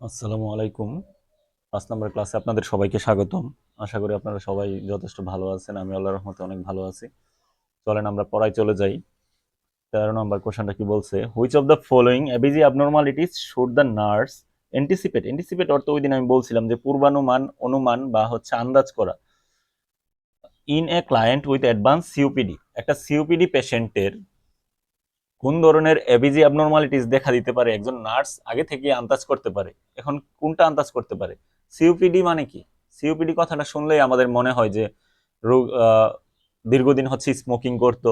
আসসালামু আলাইকুম। 5 নম্বর ক্লাসে আপনাদের সবাইকে স্বাগতম। আশা করি আপনারা সবাই যথেষ্ট ভালো আছেন। আমি আল্লাহর রহমতে অনেক ভালো আছি। চলেন আমরা পড়ায় চলে যাই। 13 নম্বর কোশ্চেনটা কি বলছে? Which of the following ABG abnormalities should the nurse anticipate? Anticipate অর্থ ওই দিন আমি বলছিলাম যে পূর্বানুমান, অনুমান বা হচ্ছে আন্দাজ করা। In a client with advance COPD, একটা সিওপিডি পেশেন্টের কোন ধরনের এবিজি অ্যাবনর্মালিটিস দেখা দিতে পারে একজন নার্স আগে থেকে আন্দাজ করতে পারে। এখন কোনটা আন্দাজ করতে পারে? সিওপিডি মানে কি? সিওপিডি কথাটা শুনলেই আমাদের মনে হয় যে রোগ দীর্ঘদিন হচ্ছে স্মোকিং করতো,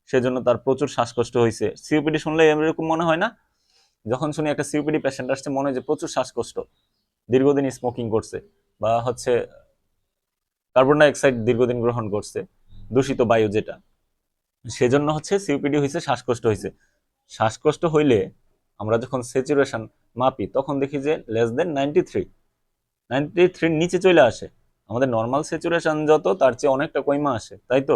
সেজন্য তার প্রচুর শ্বাসকষ্ট হয়েছে। সিওপিডি শুনলে এরকম মনে হয় না? যখন শুনি একটা সিওপিডি পেশেন্ট আসছে, মনে হয় যে প্রচুর শ্বাসকষ্ট, দীর্ঘদিন স্মোকিং করছে, বা হচ্ছে কার্বন ডাই অক্সাইড দীর্ঘদিন গ্রহণ করছে, দূষিত বায়ু যেটা, সেজন্য হচ্ছে সিওপিডি হয়েছে, শ্বাসকষ্ট হয়েছে। শ্বাসকষ্ট হইলে আমরা যখন স্যাচুরেশন মাপি তখন দেখি যে লেস দেন 93, 93 নিচে চলে আসে। আমাদের নর্মাল স্যাচুরেশন যত, তার চেয়ে অনেকটা কইমা আসে, তাই তো?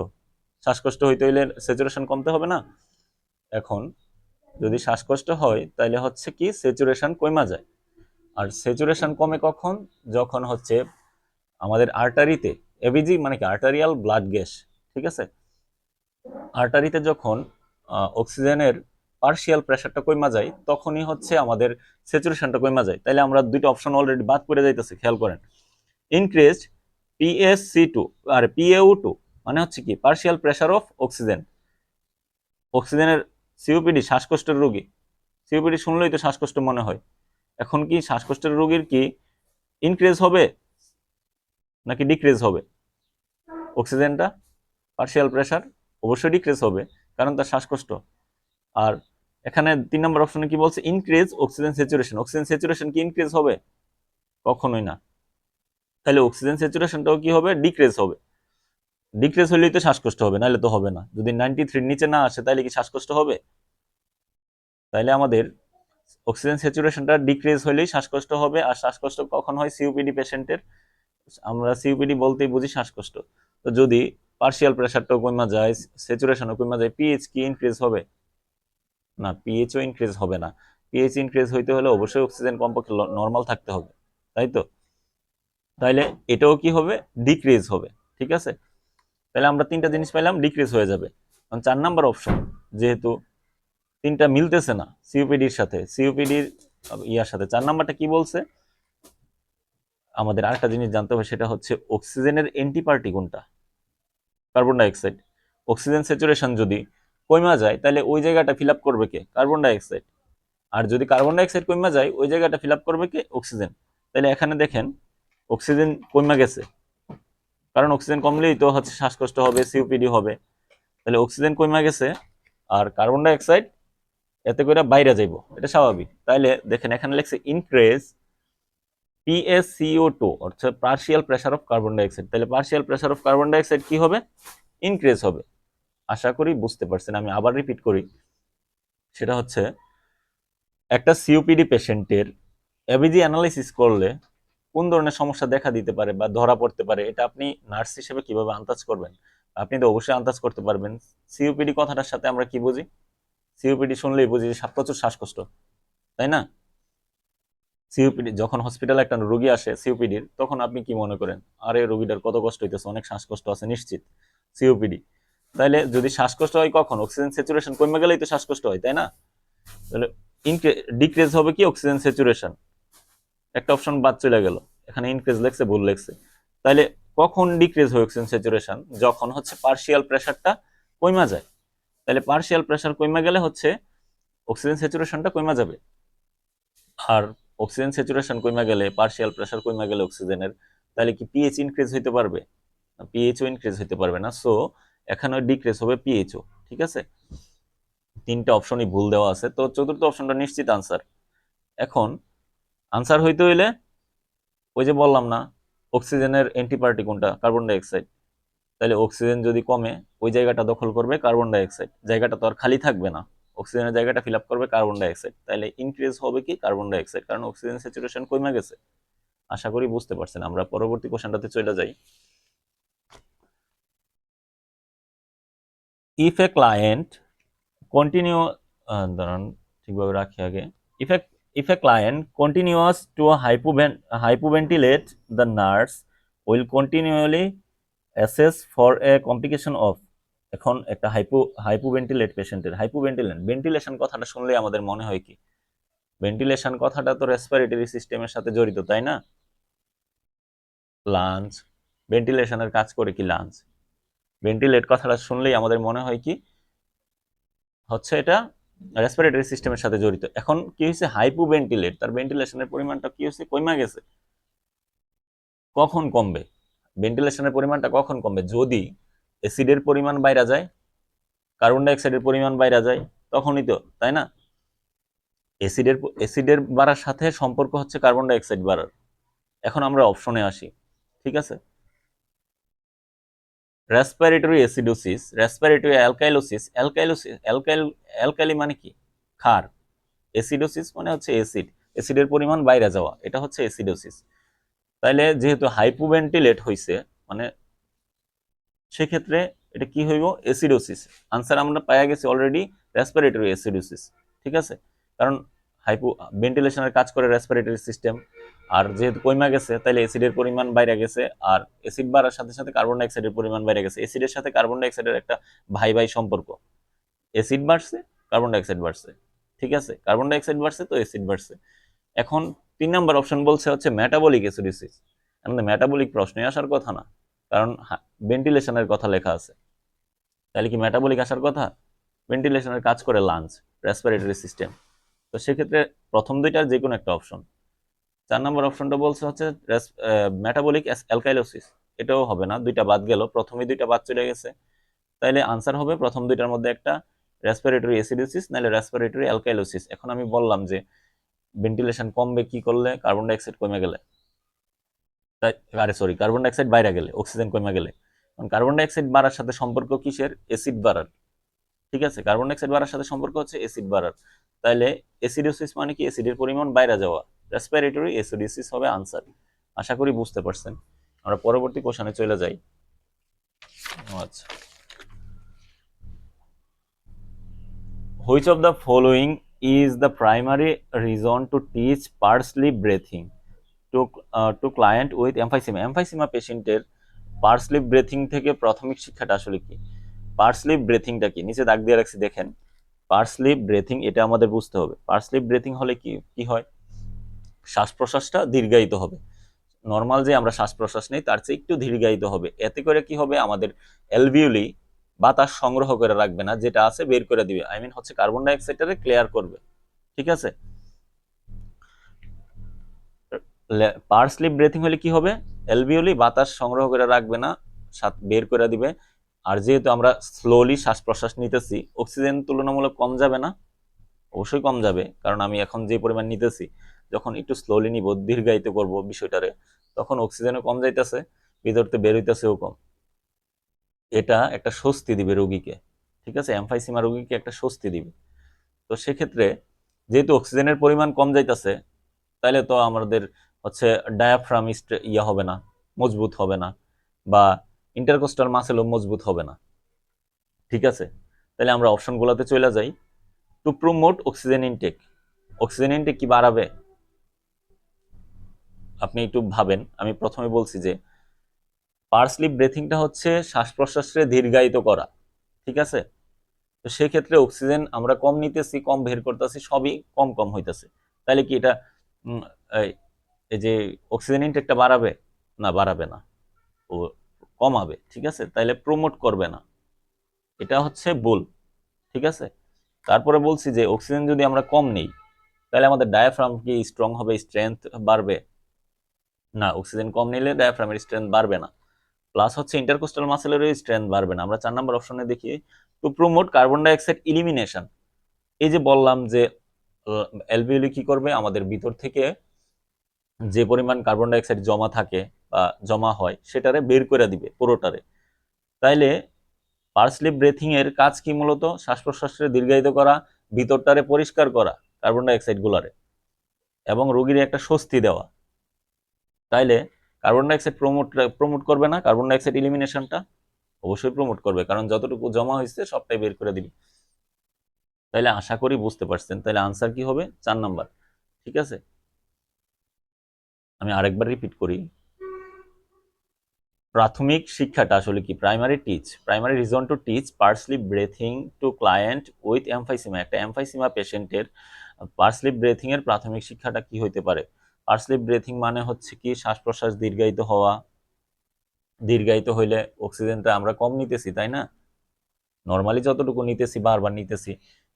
শ্বাসকষ্ট হইতে হইলে স্যাচুরেশন কমতে হবে না? এখন যদি শ্বাসকষ্ট হয় তাহলে হচ্ছে কি স্যাচুরেশন কইমা যায়। আর স্যাচুরেশন কমে কখন? যখন হচ্ছে আমাদের আর্টারিতে, এবিজি মানে কি আর্টারিয়াল ব্লাড গ্যাস, ঠিক আছে? আর্টারিতে যখন অক্সিজেনের পার্শিয়াল প্রেসারটা কমা যায় তখনই হচ্ছে আমাদের স্যাচুরেশনটা কমা যায়। তাইলে আমরা দুইটা অপশন অলরেডি বাদ করে যাইতেছি, খেয়াল করেন। ইনক্রিজড পিএসসি2 আর পিএও2 মানে হচ্ছে কি পার্শিয়াল প্রেসার অফ অক্সিজেন। অক্সিজেনের সিওপিডি শ্বাসকষ্টের রোগী, সিওপিডি শুনলেই তো শ্বাসকষ্ট মনে হয়। এখন কি শ্বাসকষ্টের রোগীর কি ইনক্রিজ হবে নাকি ডিক্রিজ হবে? অক্সিজেনটা পার্শিয়াল প্রেসার অবশ্যই ডিক্রিজ হবে, কারণ তার শ্বাসকষ্ট। আর এখানে 3 নম্বর অপশনে কি বলছে? Increase oxygen saturation. Oxygen saturation কি ইনক্রিজ হবে? কখনোই না। তাহলে অক্সিজেন স্যাচুরেশনটাও কি হবে? ডিক্রিজ হবে। ডিক্রিজ হলেই তো শ্বাসকষ্ট হবে, নাহলে তো হবে না। যদি 93 নিচে না আসে তাহলে কি শ্বাসকষ্ট হবে? তাইলে আমাদের অক্সিজেন স্যাচুরেশনটা ডিক্রিজ হলেই শ্বাসকষ্ট হবে। আর শ্বাসকষ্ট কখন হয়? সিওপিডি পেশেন্টের। আমরা সিওপিডি বলতেই বুঝি শ্বাসকষ্ট। তো যদি পার্শিয়াল প্রেসারটাও কমা যায়, স্যাচুরেশনও কমা যায়, পিএইচ কি ইনক্রিজ হবে? না, পিএইচও ইনক্রিজ হবে না। পিএইচ ইনক্রিজ হইতে হলে অবশ্যই অক্সিজেন কমপক্ষে নর্মাল থাকতে হবে, তাই তো? তাইলে এটাও কি হবে? ডিক্রিজ হবে, ঠিক আছে? তাহলে আমরা তিনটা জিনিস পাইলাম, ডিক্রিজ হয়ে যাবে। 4 নম্বর অপশন, যেহেতু তিনটা মিলতেছে না সিওপিডির সাথে, সিওপিডির ইয়ার সাথে, 4 নম্বরটা কি বলছে? আমাদের আরেকটা জিনিস জানতে হবে, সেটা হচ্ছে অক্সিজেনের এন্টিপার্টি কোনটা? Carbon dioxide. অক্সিজেন স্যাচুরেশন যদি কমা যায় তাহলে ওই জায়গাটা ফিল আপ করবে কে? Carbon dioxide. আর যদি কার্বন ডাইঅক্সাইড কমে যায় ওই জায়গাটা ফিল আপ করবে কি? অক্সিজেন। তাহলে এখানে দেখেন অক্সিজেন কমে গেছে, কারণ অক্সিজেন কমলেই তো হচ্ছে শ্বাসকষ্ট হবে, সিওপিডি হবে। তাহলে অক্সিজেন কমে গেছে আর কার্বন ডাইঅক্সাইড এতে করে বাইরে যাইব, এটা স্বাভাবিক। তাইলে দেখেন এখানে লেখছে ইনক্রিজ পিএসসিও2, অর্থাৎ partial pressure of carbon dioxide. তাহলে partial pressure of carbon dioxide কি হবে? ইনক্রিজ হবে। আশা করি বুঝতে পারছেন। আমি আবার রিপিট করি, সেটা হচ্ছে একটা সিওপিডি পেশেন্টের এবিজি অ্যানালাইসিস করলে কোন ধরনের সমস্যা দেখা দিতে পারে বা ধরা পড়তে পারে, এটা আপনি নার্স হিসেবে কিভাবে আন্দাজ করবেন? আপনি তো অবশ্যই আন্দাজ করতে পারবেন। সিওপিডি কথাটার সাথে আমরা কি বুঝি? সিওপিডি শুনলেই বুঝি যে প্রচুর শ্বাসকষ্ট, তাই না? সিওপিডি যখন হসপিটালে একটা রোগী আসে সিওপিডির, তখন আপনি কি মনে করেন? আরে রোগীটার কত কষ্ট হইতেছে, অনেক শ্বাসকষ্ট আছে নিশ্চিত, সিওপিডি। তাইলে যদি শ্বাসকষ্ট হয় কখন? অক্সিজেন স্যাচুরেশন কমে গেলেই তো শ্বাসকষ্ট হয়, তাই না? তাহলে ডিক্রিজ হবে কি? Oxygen saturation. একটা অপশন বাদ চলে গেল, এখানে ইনক্রিজ লেখছে, ভুল লেখছে। তাহলে কখন ডিক্রিজ হয় অক্সিজেন স্যাচুরেশন? যখন হচ্ছে পার্শিয়াল প্রেসারটা কমা যায়। তাহলে পার্শিয়াল প্রেসার কমা গেলে হচ্ছে অক্সিজেন স্যাচুরেশনটা কমা যাবে। আর অক্সিজেন স্যাচুরেশন কমা গেলে, পার্শিয়াল প্রেসার কমা গেলে অক্সিজেনের, তাহলে কি পিএইচ ইনক্রিজ হইতে পারবে? পিএইচও ইনক্রিজ হইতে পারবে না। সো এখানে ডিক্রিজ হবে পিএইচও, ঠিক আছে? তিনটা অপশনই ভুল দেওয়া আছে, তো চতুর্থ অপশনটা নিশ্চিত আনসার। এখন আনসার হইতে হইলে ওই যে বললাম না, অক্সিজেনের অ্যান্টিপার্টি কোনটা? Carbon dioxide. তাহলে অক্সিজেন যদি কমে ওই জায়গাটা দখল করবে কার্বন ডাইঅক্সাইড, জায়গাটা তো আর খালি থাকবে না, অক্সিজেনের জায়গাটা ফিল আপ করবে কার্বন ডাইঅক্সাইড। তাহলে ইনক্রিজ হবে কি? কার্বন ডাইঅক্সাইড, কারণ অক্সিজেন স্যাচুরেশন কমে গেছে। আশা করি বুঝতে পারছেন। আমরা পরবর্তী কোশ্চেনটাতে চলে যাই। ইফ এ ক্লায়েন্ট কন্টিনিউ, দাঁড়ান ঠিকভাবে রাখি আগে। If A if a client continues to hypoventilate, the nurse will continually assess for a complication of, এখন একটা হাইপোভেন্টিলেট পেশেন্টের ভেন্টিলেশন কথাটা শুনলে আমাদের মনে হয় কি, ভেন্টিলেশন কথাটা তো রেসপিরেটরি সিস্টেমের সাথে জড়িত, তাই না? লাঞ্চ, ভেন্টিলেশনের কাজ করে কি লাঞ্চ, ভেন্টিলেট কথাটা শুনলেই আমাদের মনে হয় কি হচ্ছে এটা রেসপিরেটরি সিস্টেমের সাথে জড়িত। এখন কি হয়েছে, হাইপোভেন্টিলেট, তার ভেন্টিলেশনের পরিমাণটা কি হয়েছে, কমে গেছে। কখন কমবে ভেন্টিলেশনের পরিমাণটা, কখন কমবে? যদি অ্যাসিডের পরিমাণ বাইরে যায়, কার্বন ডাইঅক্সাইডের পরিমাণ বাইরে যায়, তখনই তো, তাই না? অ্যাসিডের বাড়ার সাথে সম্পর্ক হচ্ছে কার্বন ডাইঅক্সাইড বাড়ার। এখন আমরা অপশনে আসি, ঠিক আছে? রেসপিরেটরি অ্যাসিডোসিস, রেসপিরেটরি অ্যালকাইলি মানে কি, ক্ষার। অ্যাসিডোসিস মানে হচ্ছে অ্যাসিডের পরিমাণ বাইরে যাওয়া, এটা হচ্ছে অ্যাসিডোসিস। তাইলে যেহেতু হাইপোভেন্টিলেট হইছে, মানে সেক্ষেত্রে এটা কি হইব, অ্যাসিডোসিস। আনসার আমরা পাইয়া গেছি অলরেডি, রেসপিরেটরি অ্যাসিডোসিস, ঠিক আছে? কারণ ভেন্টিলেশনের কাজ করে রেসপিরেটরি সিস্টেম, আর যেহেতু কইমা গেছে তাইলে অ্যাসিডের পরিমাণ বাইরে গেছে, আর অ্যাসিড বাড়ার সাথে সাথে কার্বন ডাইঅক্সাইডের পরিমাণ বাইরে গেছে। অ্যাসিডের সাথে কার্বন ডাইঅক্সাইডের একটা ভাই ভাই সম্পর্ক, অ্যাসিড বাড়ছে, কার্বন ডাইঅক্সাইড বাড়ছে, ঠিক আছে? কার্বন ডাইঅক্সাইড বাড়ছে তো অ্যাসিড বাড়ছে। এখন 3 নম্বর অপশন বলছে হচ্ছে মেটাবলিক অ্যাসিডোসিস। আমাদের মেটাবলিক প্রশ্নে আসার কথা না, কারণ ভেন্টিলেশনের কথা লেখা আছে। তাহলে কি মেটাবলিক আসার কথা? ভেন্টিলেশনের কাজ করে লাঞ্চ, রেসপিরেটরি সিস্টেম। তো সেক্ষেত্রে প্রথম দুইটার যে কোনো একটা অপশন। 4 নম্বর অপশনটা বলছে হচ্ছে মেটাবলিক অ্যালকাইলোসিস, এটাও হবে না, দুইটা বাদ গেল, প্রথমে দুইটা বাদ চলে গেছে। তাইলে আনসার হবে প্রথম দুইটার মধ্যে একটা, রেসপিরেটরি অ্যাসিডোসিস নাহলে রেসপিরেটরি অ্যালকাইলোসিস। এখন আমি বললাম যে ভেন্টিলেশন কমবে কি করলে, কার্বন ডাইঅক্সাইড কমে গেলে, কার্বন ডাইঅক্সাইড বাইরে গেলে, অক্সিজেন কমে গেলে। কার্বন ডাইঅক্সাইড বাড়ার সাথে সম্পর্ক কিসের, অ্যাসিড বাড়ার, ঠিক আছে? কার্বন ডাইঅক্সাইড বাড়ার সাথে সম্পর্ক হচ্ছে অ্যাসিড বাড়ার। তাইলে অ্যাসিডোসিস মানে কি, অ্যাসিডের পরিমাণ বাইরে যাওয়া, রেসপিরেটরি অ্যাসিডোসিস হবে আনসার। আশা করি বুঝতে পারছেন। আমরা পরবর্তী কোশ্চেনে চলে যাই। আচ্ছা, which of the following is the primary reason to teach parsley breathing to client with emphysema? Emphysema পেশেন্টের পার্সলি ব্রেথিং থেকে প্রাথমিক শিক্ষাটা আসলে কি? পার্সলি ব্রেথিংটা কি, নিচে দাগ দিয়ে রাখছি দেখেন। পার্সলি ব্রেথিং এটা আমাদের বুঝতে হবে। পার্সলি ব্রেথিং হলে কি কি হয়, শ্বাস প্রশ্বাসটা দীর্ঘায়িত হবে। নর্মাল যে আমরা শ্বাস প্রশ্বাস নেই তার চেয়ে একটু দীর্ঘায়িত হবে। এতে করে কি হবে, আমাদের অ্যালভিওলি বাতাস সংগ্রহ করে রাখবে না, যেটা আছে বের করে দিবে, আই মিন হচ্ছে কার্বন ডাইঅক্সাইডটাকে ক্লিয়ার করবে, ঠিক আছে? পার্সলি ব্রেথিং হলে কি হবে, অ্যালভিওলি বাতাস সংগ্রহ করে রাখবে না, বের করে দিবে। আর যেহেতু আমরা স্লোলি শ্বাস প্রশ্বাস নিতেছি, অক্সিজেন তুলনামূলক কম যাবে না? অবশ্যই কম যাবে, কারণ আমি এখন যে পরিমাণ নিতেছি, যখন একটু স্লোলি নিব, দীর্ঘায়িত করব বিষয়টারে, তখন অক্সিজেনও কম যাইতেছে, ভিতরতে বের হইতেছেও কম। এটা একটা স্বস্তি দিবে রোগীকে, ঠিক আছে? এমফাইসিমা রোগীকে একটা স্বস্তি দিবে। তো সেক্ষেত্রে যেহেতু অক্সিজেনের পরিমাণ কম যাইতেছে, তাহলে তো আমাদের হচ্ছে ডায়াফ্রাম ইয়া হবে না, মজবুত হবে না, বা ইন্টারকোস্টাল মাসেলও মজবুত হবে না, ঠিক আছে? তাহলে আমরা অপশনগুলোতে চলে যাই। To promote oxygen intake, oxygen intake কি বাড়াবে? আপনি একটু ভাবেন। আমি প্রথমে বলছি যে পার্সলি ব্রেথিংটা হচ্ছে শ্বাস প্রশ্বাসে দীর্ঘায়িত করা, ঠিক আছে? তো সেক্ষেত্রে অক্সিজেন আমরা কম নিতেছি, কম বের করতেছি, সবই কম কম হইতেছে। তাহলে কি এটা উম, এই এই যে অক্সিজেন ইনটেকটা বাড়াবে? না, বাড়াবে না, ও কমাবে, ঠিক আছে? তাইলে প্রমোট করবে না, এটা হচ্ছে ভুল, ঠিক আছে? তারপরে বলছি যে অক্সিজেন যদি আমরা কম নেই, তাহলে আমাদের ডায়াফ্রাম কি স্ট্রং হবে, স্ট্রেংথ বাড়বে? না, অক্সিজেন কম নিলে ডায়াফ্রামের স্ট্রেংথ বাড়বে না, প্লাস হচ্ছে ইন্টারকোস্টাল মাসেলেরও স্ট্রেংথ বাড়বে না। আমরা 4 নম্বর অপশনে দেখি, two promote carbon dioxide elimination. এই যে বললাম যে অ্যালভিওলি কি করবে, আমাদের ভিতর থেকে যে পরিমাণ কার্বন ডাইঅক্সাইড জমা থাকে বা জমা হয় সেটারে বের করে দিবে পুরোটারে। তাইলে পার্সলি ব্রেথিং এর কাজ কি, মূলত শ্বাস প্রশ্বাসের দীর্ঘায়িত করা, ভিতরটারে পরিষ্কার করা কার্বন ডাইঅক্সাইড গুলারে, এবং রোগীর একটা স্বস্তি দেওয়া। তাইলে কার্বন ডাইঅক্সাইড প্রমোট করবে না, কার্বন ডাইঅক্সাইড ইলিমিনেশনটা অবশ্যই প্রমোট করবে, কারণ যতটুকু জমা হয়েছে সবটাই বের করে দিবে। তাইলে আশা করি বুঝতে পারছেন। তাইলে আনসার কি হবে, 4 নাম্বার। ঠিক আছে, আমি আরেকবার রিপিট করি। প্রাথমিক শিক্ষাটা আসলে কি? Primary reason to teach pursed lip breathing to client with emphysema. একটা এমফাইসিমা পেশেন্টের পার্স স্লিপ ব্রেথিং এর প্রাথমিক শিক্ষাটা কি হইতে পারে? পার্স স্লিপ ব্রেথিং মানে হচ্ছে কি শ্বাস প্রশ্বাস দীর্ঘায়িত হওয়া। দীর্ঘায়িত হইলে অক্সিজেনটা আমরা কম নিতেছি, তাই না? নর্মালি যতটুকু নিতেছি বারবার নিতেছি,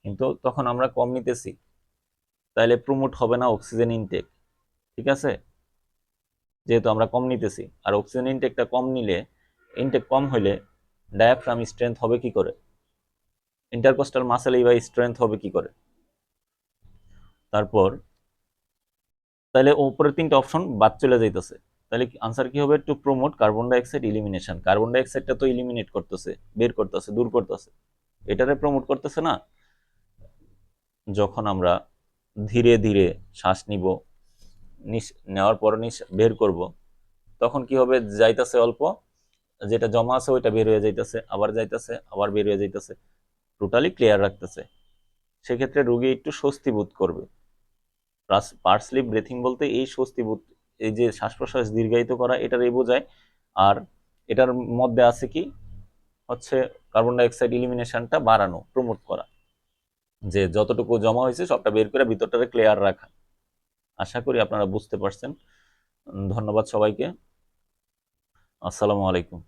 কিন্তু তখন আমরা কম নিতেছি, তাইলে প্রমোট হবে না অক্সিজেন ইনটেক। ঠিক আছে, যেহেতু আমরা কম নিতেছি, আর অক্সিজেন ইনটেকটা কম নিলে, ইনটেক কম হইলে ডায়াফ্রাম স্ট্রেংথ হবে কি করে? ইন্টারকোস্টাল মাসেল বা স্ট্রেংথ হবে কি করে? তারপর তাহলে উপরের তিনটা অপশন বাদ চলে যাইতেছে। তাহলে আনসার কি হবে? To promote carbon dioxide elimination. Carbon ডাইঅক্সাইডটা তো ইলিমিনেট করতেছে, বের করতেছে, দূর করতেছে, এটারে প্রমোট করতেছে না। যখন আমরা ধীরে ধীরে শ্বাস নিব, নেওয়ার পর বের করব, তখন কি হবে? যাইতেছে অল্প, যেটা জমা আছে ওইটা বের হয়ে যাইতেছে, আবার যাইতেছে, আবার বের হয়ে যাইতেছে, টোটালি ক্লিয়ার রাখতেছে। সেক্ষেত্রে রোগী একটু স্বস্তি বোধ করবে। পার্স স্লিপ ব্রেথিং বলতে এই স্বস্তি বোধ, এই যে শ্বাস প্রশ্বাস দীর্ঘায়িত করা, এটার বোঝায়। আর এটার মধ্যে আছে কি হচ্ছে কার্বন ডাইঅক্সাইড ইলিমিনেশনটা বাড়ানো, প্রমোট করা, যে যতটুকু জমা হয়েছে সবটা বের করে ভিতরটাকে ক্লিয়ার রাখা। আশা করি আপনারা বুঝতে পারছেন। ধন্যবাদ সবাইকে। আসসালামু আলাইকুম।